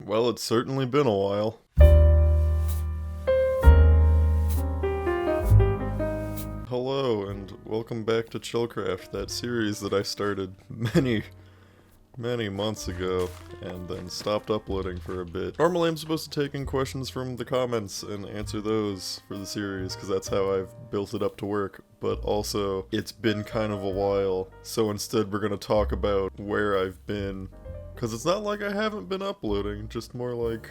Well, it's certainly been a while. Hello, and welcome back to ChillCraft, that series that I started many months ago, and then stopped uploading for a bit. Normally I'm supposed to take in questions from the comments and answer those for the series, because that's how I've built it up to work, but also, it's been kind of a while, so instead we're gonna talk about where I've been. Because it's not like I haven't been uploading, just more like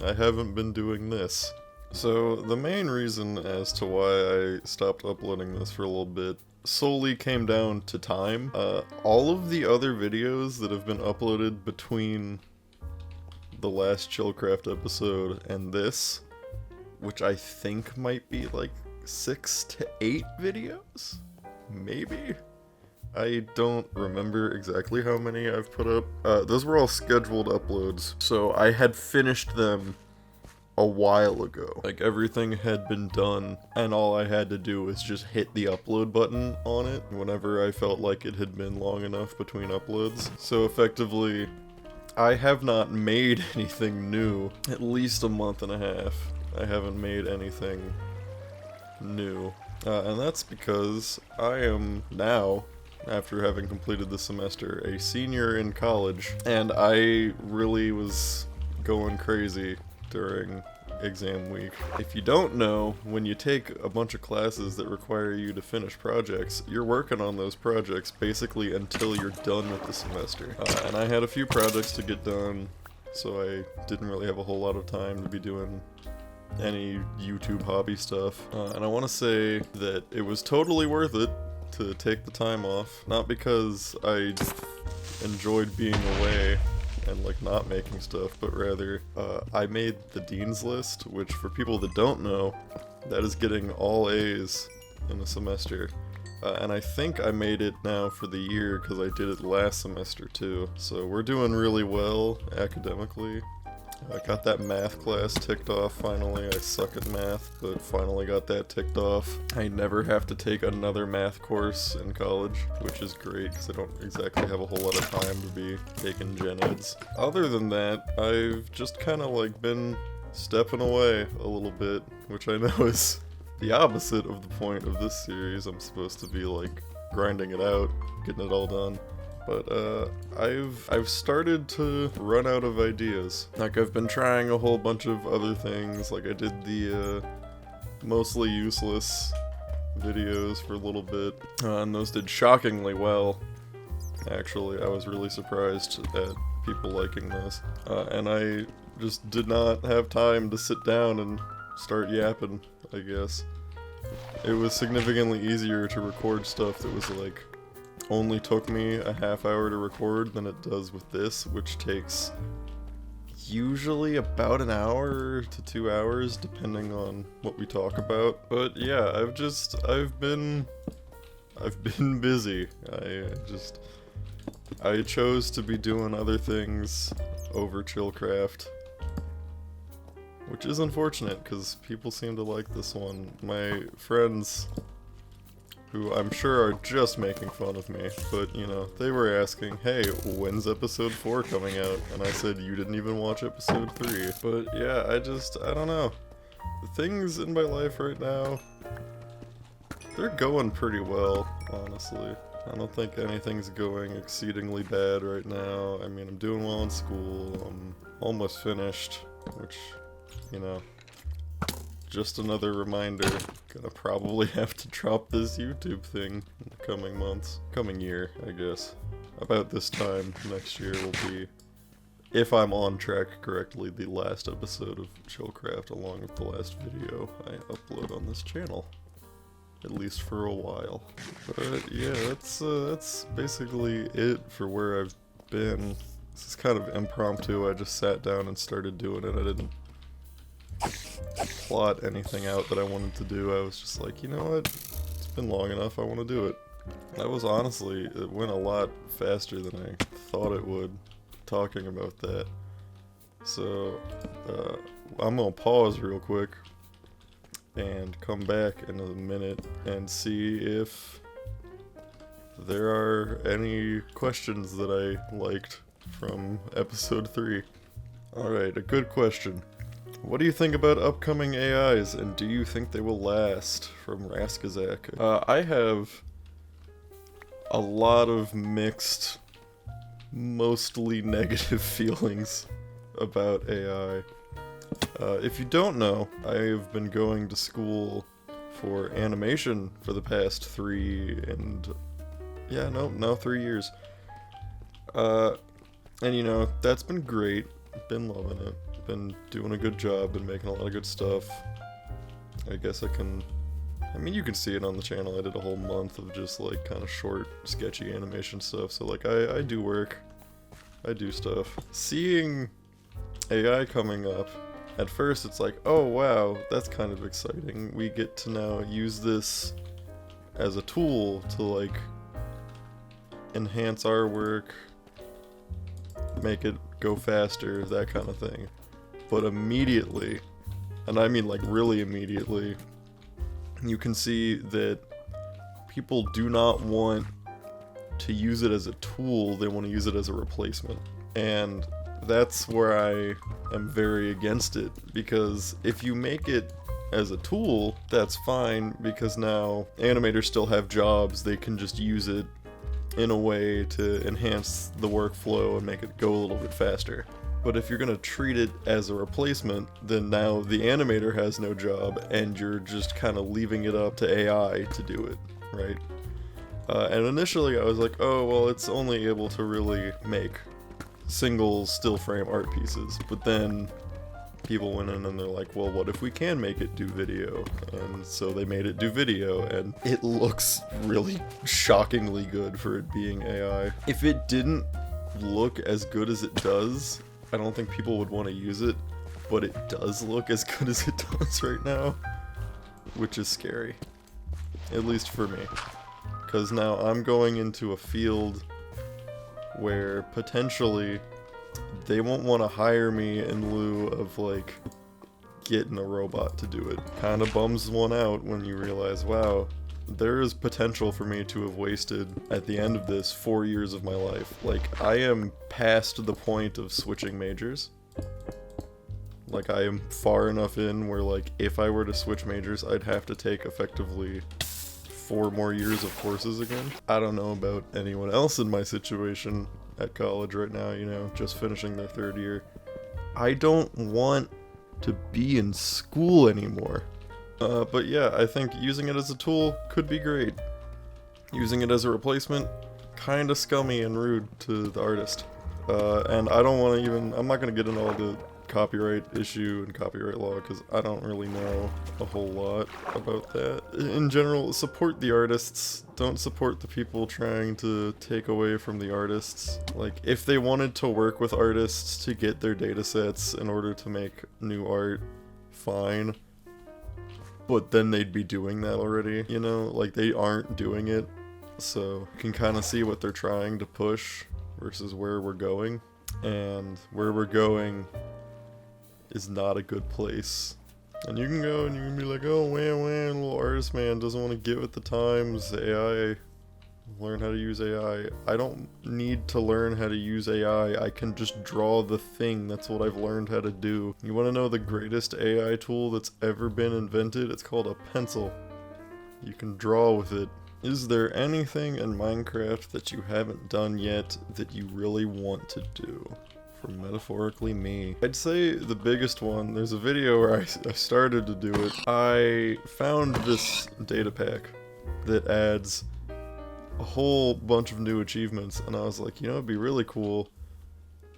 I haven't been doing this. So the main reason as to why I stopped uploading this for a little bit solely came down to time. All of the other videos that have been uploaded between the last ChillCraft episode and this, which I think might be like 6 to 8 videos? Maybe? I don't remember exactly how many I've put up. Those were all scheduled uploads, so I had finished them a while ago. Like, everything had been done, and all I had to do was just hit the upload button on it whenever I felt like it had been long enough between uploads. So effectively, I have not made anything new at least a month and a half. I haven't made anything new. And that's because I am now, after having completed the semester, a senior in college, and I really was going crazy during exam week. If you don't know, when you take a bunch of classes that require you to finish projects, you're working on those projects basically until you're done with the semester. And I had a few projects to get done, so I didn't really have a whole lot of time to be doing any YouTube hobby stuff. And I want to say that it was totally worth it to take the time off. Not because I enjoyed being away and like not making stuff, but rather I made the Dean's List, which for people that don't know, that is getting all A's in a semester. And I think I made it now for the year because I did it last semester too. So we're doing really well academically. I got that math class ticked off finally. I suck at math, but finally got that ticked off. I never have to take another math course in college, which is great because I don't exactly have a whole lot of time to be taking gen eds. Other than that, I've just kind of like been stepping away a little bit, which I know is the opposite of the point of this series. I'm supposed to be like grinding it out, getting it all done. But I've started to run out of ideas. Like, I've been trying a whole bunch of other things. Like, I did the mostly useless videos for a little bit, and those did shockingly well. Actually, I was really surprised at people liking those. And I just did not have time to sit down and start yapping, I guess. It was significantly easier to record stuff that was like only took me a half hour to record than it does with this, which takes usually about an hour to 2 hours depending on what we talk about. But yeah, I've been busy. I chose to be doing other things over ChillCraft, which is unfortunate because people seem to like this one. My friends, who I'm sure are just making fun of me, but, you know, they were asking, hey, when's episode 4 coming out? And I said, you didn't even watch episode 3. But yeah, I don't know. The things in my life right now, they're going pretty well, honestly. I don't think anything's going exceedingly bad right now. I mean, I'm doing well in school, I'm almost finished, which, you know, just another reminder, gonna probably have to drop this YouTube thing in the coming months. Coming year, I guess. About this time next year will be, if I'm on track correctly, the last episode of ChillCraft along with the last video I upload on this channel. At least for a while. But yeah, that's basically it for where I've been. This is kind of impromptu, I just sat down and started doing it. I didn't plot anything out that I wanted to do. I was just like, you know what, it's been long enough, I want to do it. That was honestly, it went a lot faster than I thought it would, talking about that. So, I'm gonna pause real quick and come back in a minute and see if there are any questions that I liked from episode 3. Alright, a good question. What do you think about upcoming AIs, and do you think they will last? From raskzak. I have a lot of mixed, mostly negative feelings about AI. If you don't know, I have been going to school for animation for the past 3 years. And you know, that's been great. Been loving it. Been doing a good job. Been making a lot of good stuff. I guess I mean, you can see it on the channel. I did a whole month of just like kind of short, sketchy animation stuff. So like, I do work. I do stuff. Seeing AI coming up, at first it's like, oh wow, that's kind of exciting. We get to now use this as a tool to like enhance our work, make it go faster, that kind of thing. But immediately, and I mean like really immediately, you can see that people do not want to use it as a tool, they want to use it as a replacement. And that's where I am very against it, because if you make it as a tool, that's fine, because now animators still have jobs, they can just use it in a way to enhance the workflow and make it go a little bit faster. But if you're gonna treat it as a replacement, then now the animator has no job and you're just kind of leaving it up to AI to do it, right? And initially I was like, oh, well, it's only able to really make single still frame art pieces. But then people went in and they're like, well, what if we can make it do video? And so they made it do video, and it looks really shockingly good for it being AI. If it didn't look as good as it does, I don't think people would want to use it, but it does look as good as it does right now, which is scary, at least for me, because now I'm going into a field where potentially they won't want to hire me in lieu of like getting a robot to do it. Kind of bums one out when you realize, wow, there is potential for me to have wasted, at the end of this, 4 years of my life. Like, I am past the point of switching majors. Like, I am far enough in where, like, if I were to switch majors, I'd have to take effectively 4 more years of courses again. I don't know about anyone else in my situation at college right now, you know, just finishing their 3rd year. I don't want to be in school anymore. But yeah, I think using it as a tool could be great. Using it as a replacement, kinda scummy and rude to the artist. And I don't want to I'm not going to get into all the copyright issue and copyright law, because I don't really know a whole lot about that. In general, support the artists, don't support the people trying to take away from the artists. Like, if they wanted to work with artists to get their datasets in order to make new art, fine. But then they'd be doing that already, you know? Like, they aren't doing it, so you can kind of see what they're trying to push versus where we're going. And where we're going is not a good place. And you can go and you can be like, oh man, little artist man doesn't want to get with the times, AI, learn how to use AI. I don't need to learn how to use AI, I can just draw the thing, that's what I've learned how to do. You want to know the greatest AI tool that's ever been invented? It's called a pencil. You can draw with it. Is there anything in Minecraft that you haven't done yet that you really want to do? From MetaphoricallyMe. I'd say the biggest one, there's a video where I started to do it. I found this data pack that adds a whole bunch of new achievements, and I was like, you know, it'd be really cool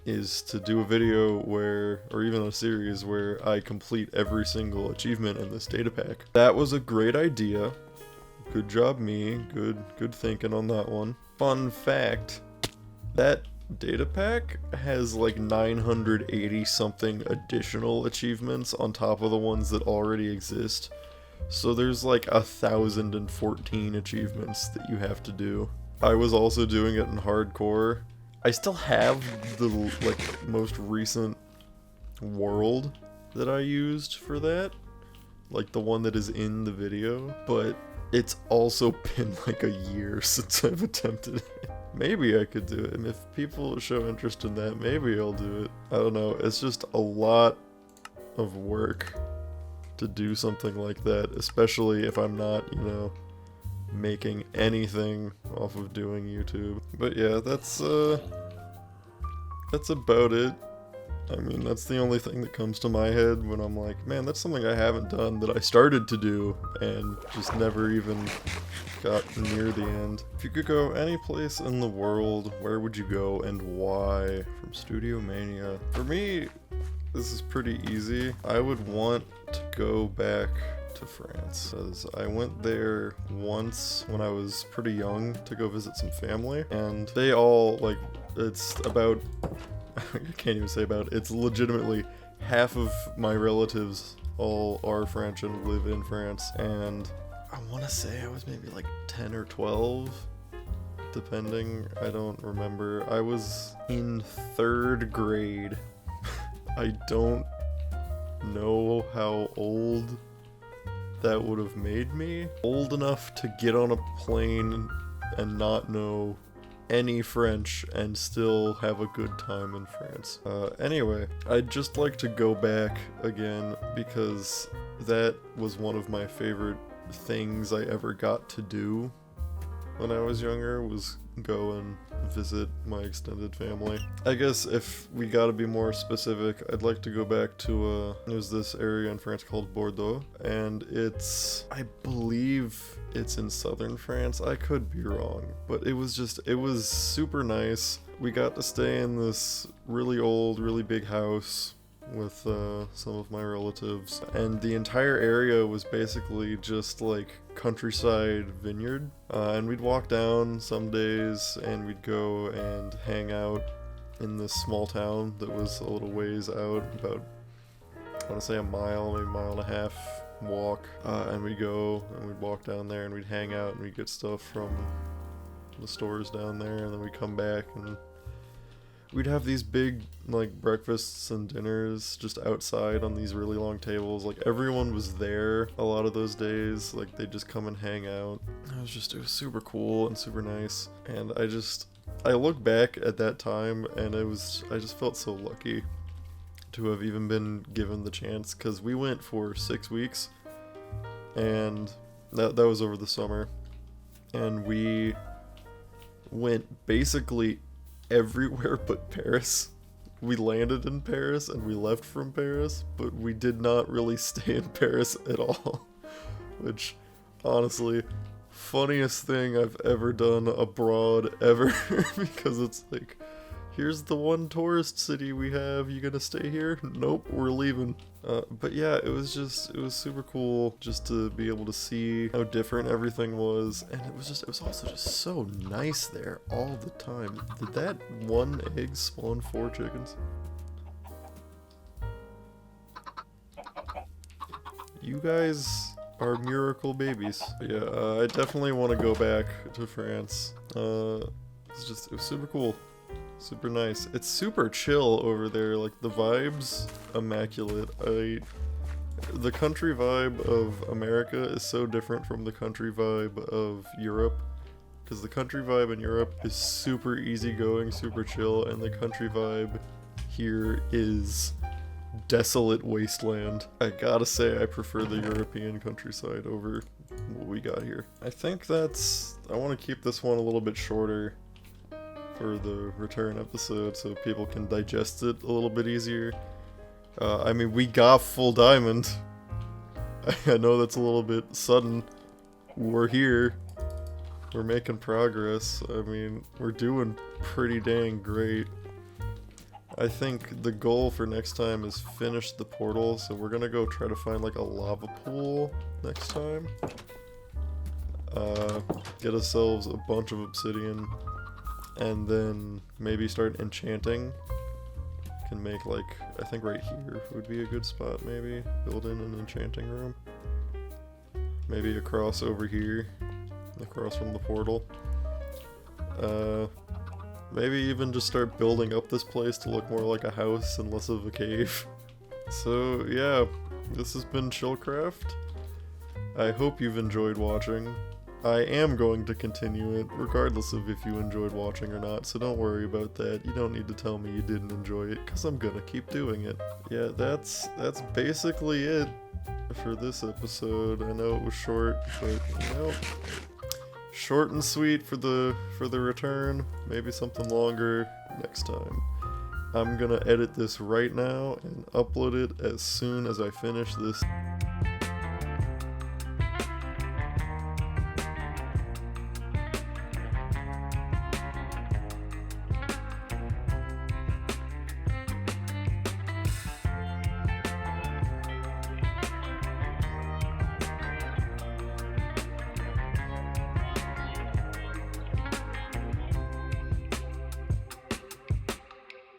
is to do a video where, or even a series where I complete every single achievement in this data pack. That was a great idea. Good job me, good thinking on that one. Fun fact, that data pack has like 980 something additional achievements on top of the ones that already exist. So there's like 1,014 achievements that you have to do. I was also doing it in hardcore. I still have the like most recent world that I used for that, like the one that is in the video, but it's also been like a year since I've attempted it. maybe I could do it. And if people show interest in that, maybe I'll do it. I don't know. It's just a lot of work to do something like that, especially if I'm not, you know, making anything off of doing YouTube. But yeah, that's about it. I mean, that's the only thing that comes to my head when I'm like, man, that's something I haven't done that I started to do and just never even got near the end. If you could go any place in the world, where would you go and why? From StudioMania. For me, this is pretty easy. I would want to go back to France, because I went there once when I was pretty young to go visit some family, and they all, like, it's about, I can't even say about, it's legitimately half of my relatives all are French and live in France, and I want to say I was maybe like 10 or 12, depending, I don't remember. I was in 3rd grade. I don't know how old that would have made me. Old enough to get on a plane and not know any French and still have a good time in France. Anyway, I'd just like to go back again because that was one of my favorite things I ever got to do when I was younger, was go and visit my extended family. I guess if we gotta be more specific, I'd like to go back to there's this area in France called Bordeaux, and I believe it's in southern France. I could be wrong, but it was super nice. We got to stay in this really old, really big house with some of my relatives, and the entire area was basically just like countryside vineyard, and we'd walk down some days and we'd go and hang out in this small town that was a little ways out, about, I want to say a mile, maybe a mile and a half walk, and we'd go and we'd walk down there and we'd hang out and we'd get stuff from the stores down there, and then we'd come back and we'd have these big, like, breakfasts and dinners just outside on these really long tables. Like, everyone was there a lot of those days. Like, they'd just come and hang out. It was super cool and super nice. And I look back at that time and I just felt so lucky to have even been given the chance, because we went for 6 weeks, and that was over the summer. And we went basically everywhere but Paris. We landed in Paris and we left from Paris, but we did not really stay in Paris at all. Which, honestly, funniest thing I've ever done abroad ever. Because it's like, here's the one tourist city we have, you gonna stay here? Nope, we're leaving. But yeah, it was super cool just to be able to see how different everything was, and it was also just so nice there all the time. Did that one egg spawn 4 chickens? You guys are miracle babies. Yeah, I definitely want to go back to France. It was super cool. Super nice. It's super chill over there, like the vibe's immaculate. The country vibe of America is so different from the country vibe of Europe, because the country vibe in Europe is super easygoing, super chill, and the country vibe here is desolate wasteland. I gotta say I prefer the European countryside over what we got here. I think I want to keep this one a little bit shorter for the return episode so people can digest it a little bit easier. I mean, we got full diamond. I know that's a little bit sudden. We're here. We're making progress. I mean, we're doing pretty dang great. I think the goal for next time is finish the portal, so we're gonna go try to find like a lava pool next time. Get ourselves a bunch of obsidian, and then maybe start enchanting. Can make, like, I think right here would be a good spot, maybe. Build in an enchanting room. Maybe across over here, across from the portal. Maybe even just start building up this place to look more like a house and less of a cave. So yeah, this has been ChillCraft. I hope you've enjoyed watching. I am going to continue it, regardless of if you enjoyed watching or not, so don't worry about that. You don't need to tell me you didn't enjoy it, because I'm gonna keep doing it. Yeah, that's basically it for this episode. I know it was short, but, you know, short and sweet for the return. Maybe something longer next time. I'm gonna edit this right now and upload it as soon as I finish this.